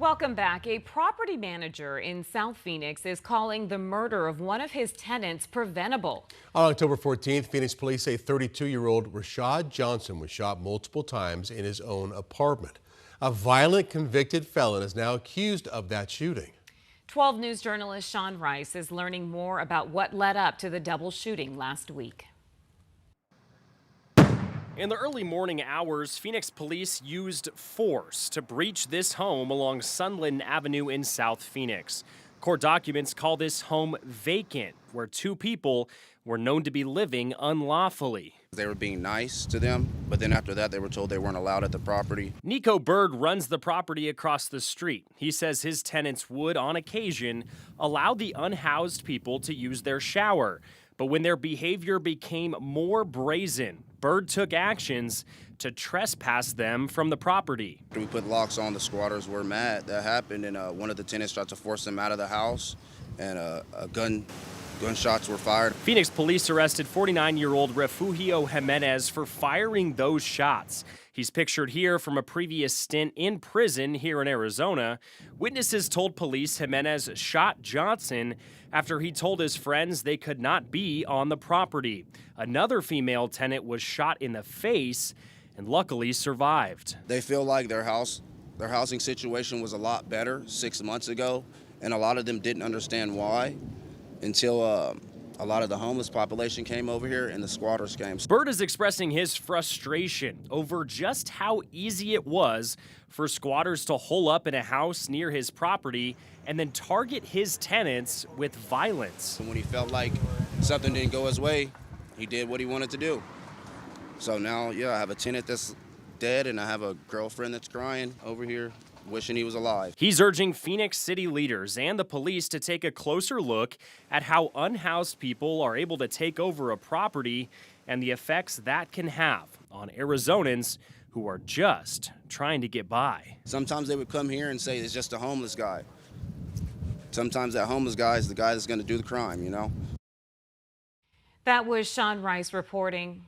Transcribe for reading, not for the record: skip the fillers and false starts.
Welcome back. A property manager in South Phoenix is calling the murder of one of his tenants preventable. On October 14th, Phoenix police say 32-year-old Rashad Johnson was shot multiple times in his own apartment. A violent convicted felon is now accused of that shooting. 12 News journalist Sean Rice is learning more about what led up to the double shooting last week. In the early morning hours, Phoenix police used force to breach this home along Sunland Avenue in South Phoenix. Court documents call this home vacant, where two people were known to be living unlawfully. They were being nice to them, but then after that, they were told they weren't allowed at the property. Nico Bird runs the property across the street. He says his tenants would, on occasion, allow the unhoused people to use their shower. But when their behavior became more brazen, Bird took actions to trespass them from the property. We put locks on. The squatters were mad. That happened, and one of the tenants tried to force them out of the house, and gunshots were fired. Phoenix police arrested 49-year-old Refugio Jimenez for firing those shots. He's pictured here from a previous stint in prison here in Arizona. Witnesses told police Jimenez shot Johnson after he told his friends they could not be on the property. Another female tenant was shot in the face and luckily survived. They feel like their housing situation was a lot better 6 months ago, and a lot of them didn't understand why until a lot of the homeless population came over here and the squatters came. Bird is expressing his frustration over just how easy it was for squatters to hole up in a house near his property and then target his tenants with violence. And when he felt like something didn't go his way, he did what he wanted to do. So now, I have a tenant that's dead and I have a girlfriend that's crying over here, wishing he was alive. He's urging Phoenix city leaders and the police to take a closer look at how unhoused people are able to take over a property and the effects that can have on Arizonans who are just trying to get by. Sometimes they would come here and say it's just a homeless guy. Sometimes that homeless guy is the guy that's going to do the crime, That was Sean Rice reporting.